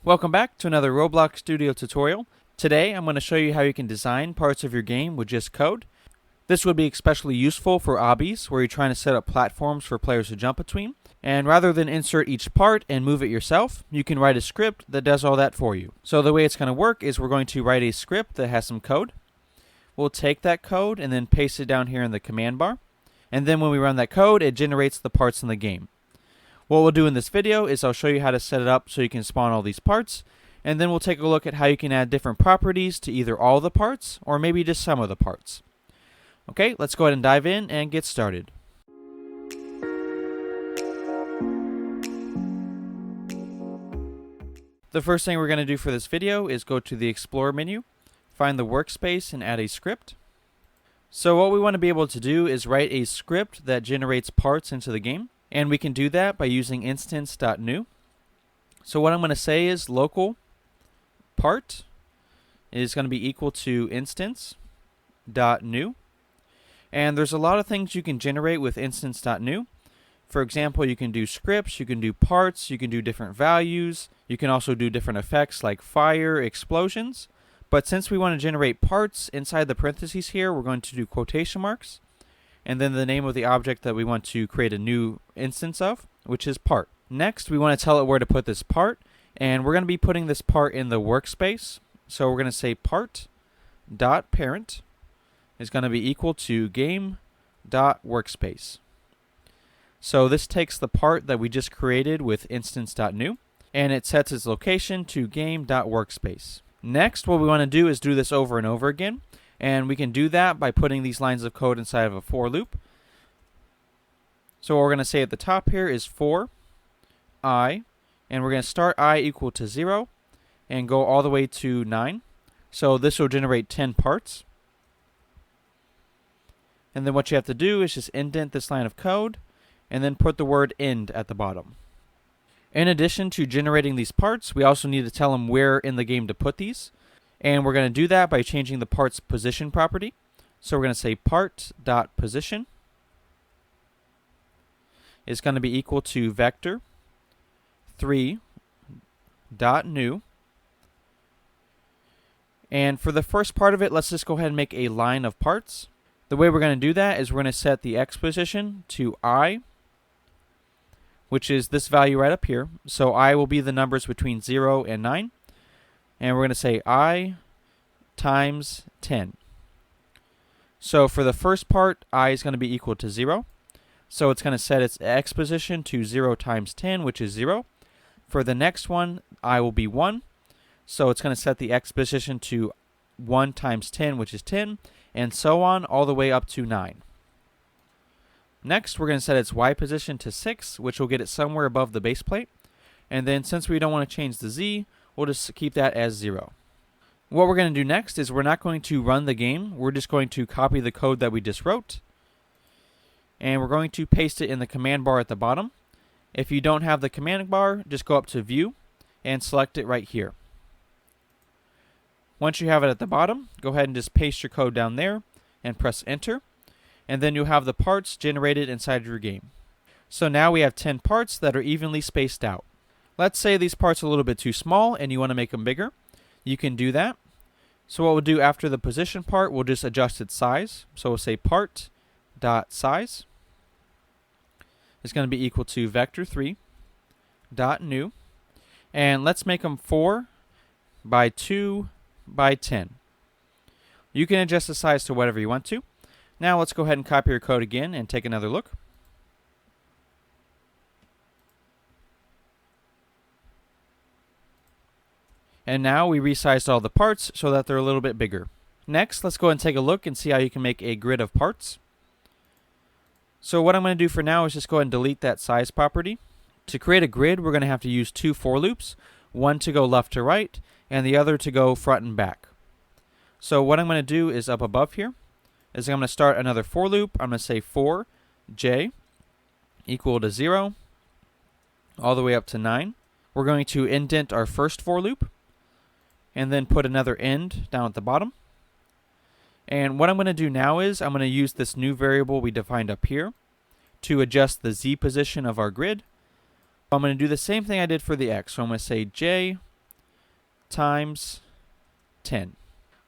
Welcome back to another Roblox Studio tutorial. Today I'm going to show you how you can design parts of your game with just code. This would be especially useful for obbies where you're trying to set up platforms for players to jump between. And rather than insert each part and move it yourself, you can write a script that does all that for you. So the way it's going to work is we're going to write a script that has some code. We'll take that code and then paste it down here in the command bar. And then when we run that code, it generates the parts in the game. What we'll do in this video is I'll show you how to set it up so you can spawn all these parts, and then we'll take a look at how you can add different properties to either all the parts or maybe just some of the parts. Okay, let's go ahead and dive in and get started. The first thing we're going to do for this video is go to the Explore menu, find the workspace, and add a script. So what we want to be able to do is write a script that generates parts into the game. And we can do that by using instance.new. So what I'm going to say is local part is going to be equal to instance.new. And there's a lot of things you can generate with instance.new. For example, you can do scripts, you can do parts, you can do different values. You can also do different effects like fire, explosions. But since we want to generate parts inside the parentheses here, we're going to do quotation marks. And then the name of the object that we want to create a new instance of, which is part. Next, we want to tell it where to put this part, and we're going to be putting this part in the workspace. So we're going to say part.parent is going to be equal to game.workspace. So this takes the part that we just created with instance.new, and it sets its location to game.workspace. Next, what we want to do is do this over and over again. And we can do that by putting these lines of code inside of a for loop. So what we're going to say at the top here is for I, and we're going to start I equal to 0 and go all the way to 9. So this will generate 10 parts. And then what you have to do is just indent this line of code and then put the word end at the bottom. In addition to generating these parts, we also need to tell them where in the game to put these. And we're going to do that by changing the part's position property. So we're going to say part.position is going to be equal to vector 3.new. And for the first part of it, let's just go ahead and make a line of parts. The way we're going to do that is we're going to set the x position to I, which is this value right up here. So I will be the numbers between 0 and 9. And we're going to say I times 10. So for the first part, I is going to be equal to 0. So it's going to set its x position to 0 times 10, which is 0. For the next one, I will be 1. So it's going to set the x position to 1 times 10, which is 10, and so on all the way up to 9. Next, we're going to set its y position to 6, which will get it somewhere above the base plate. And then since we don't want to change the z, we'll just keep that as 0. What we're going to do next is we're not going to run the game. We're just going to copy the code that we just wrote. And we're going to paste it in the command bar at the bottom. If you don't have the command bar, just go up to View and select it right here. Once you have it at the bottom, go ahead and just paste your code down there and press Enter. And then you'll have the parts generated inside your game. So now we have 10 parts that are evenly spaced out. Let's say these parts are a little bit too small and you want to make them bigger. You can do that. So what we'll do after the position part, we'll just adjust its size. So we'll say part.size is going to be equal to vector 3.new. And let's make them 4 by 2 by 10. You can adjust the size to whatever you want to. Now let's go ahead and copy your code again and take another look. And now we resized all the parts so that they're a little bit bigger. Next, let's go ahead and take a look and see how you can make a grid of parts. So what I'm going to do for now is just go ahead and delete that size property. To create a grid, we're going to have to use 2 for loops, one to go left to right, and the other to go front and back. So what I'm going to do is up above here, is I'm going to start another for loop. I'm going to say for j equal to 0 all the way up to 9. We're going to indent our first for loop, and then put another end down at the bottom. And what I'm going to do now is I'm going to use this new variable we defined up here to adjust the z position of our grid. I'm going to do the same thing I did for the x. So I'm going to say j times 10.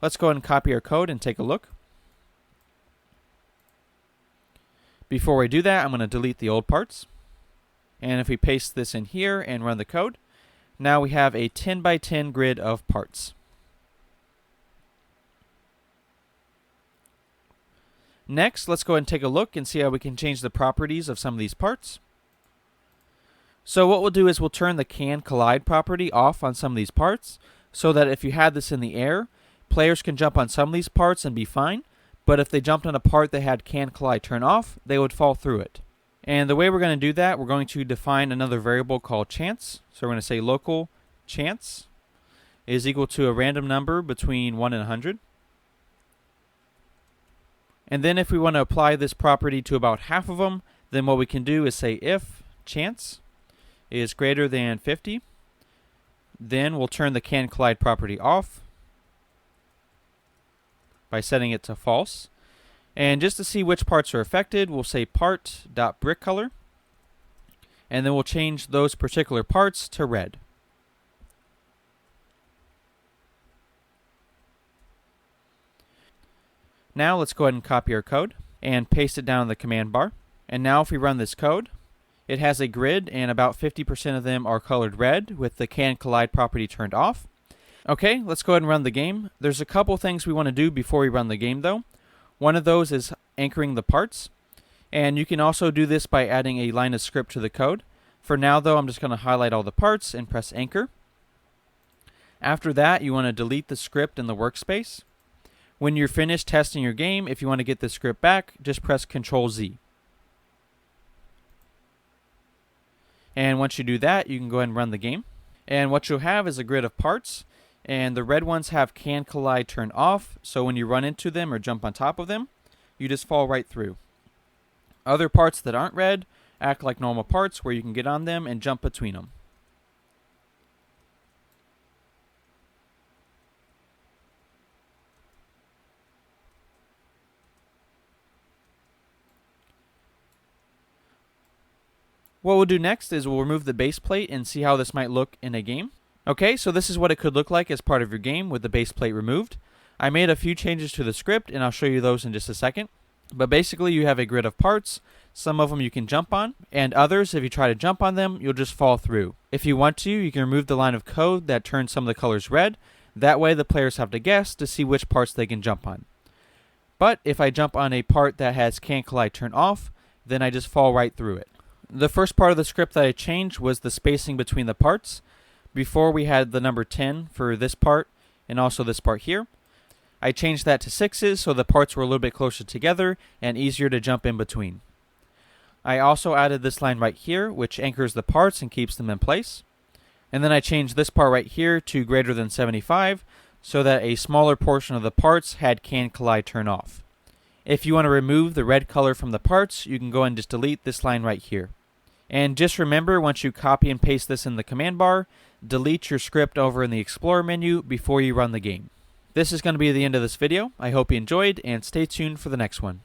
Let's go ahead and copy our code and take a look. Before we do that, I'm going to delete the old parts. And if we paste this in here and run the code, now we have a 10 by 10 grid of parts. Next, let's go ahead and take a look and see how we can change the properties of some of these parts. So what we'll do is we'll turn the can collide property off on some of these parts, so that if you had this in the air, players can jump on some of these parts and be fine, but if they jumped on a part that had can collide turn off, they would fall through it. And the way we're going to do that, we're going to define another variable called chance. So we're going to say local chance is equal to a random number between 1 and 100. And then if we want to apply this property to about half of them, then what we can do is say if chance is greater than 50, then we'll turn the can collide property off by setting it to false. And just to see which parts are affected, we'll say part.brickcolor, and then we'll change those particular parts to red. Now let's go ahead and copy our code and paste it down in the command bar. And now if we run this code, it has a grid and about 50% of them are colored red with the can collide property turned off. Okay, let's go ahead and run the game. There's a couple things we want to do before we run the game though. One of those is anchoring the parts. And you can also do this by adding a line of script to the code. For now though, I'm just going to highlight all the parts and press anchor. After that, you want to delete the script in the workspace. When you're finished testing your game, if you want to get the script back, just press Ctrl-Z. And once you do that, you can go ahead and run the game. And what you'll have is a grid of parts. And the red ones have can collide turned off, so when you run into them or jump on top of them, you just fall right through. Other parts that aren't red act like normal parts where you can get on them and jump between them. What we'll do next is we'll remove the base plate and see how this might look in a game. Okay, so this is what it could look like as part of your game with the base plate removed. I made a few changes to the script and I'll show you those in just a second. But basically you have a grid of parts. Some of them you can jump on, and others, if you try to jump on them, you'll just fall through. If you want to, you can remove the line of code that turns some of the colors red. That way the players have to guess to see which parts they can jump on. But if I jump on a part that has can collide turned off, then I just fall right through it. The first part of the script that I changed was the spacing between the parts. Before we had the number 10 for this part and also this part here. I changed that to 6s so the parts were a little bit closer together and easier to jump in between. I also added this line right here, which anchors the parts and keeps them in place. And then I changed this part right here to greater than 75 so that a smaller portion of the parts had can collide turn off. If you want to remove the red color from the parts, you can go and just delete this line right here. And just remember, once you copy and paste this in the command bar, delete your script over in the Explorer menu before you run the game. This is going to be the end of this video. I hope you enjoyed, and stay tuned for the next one.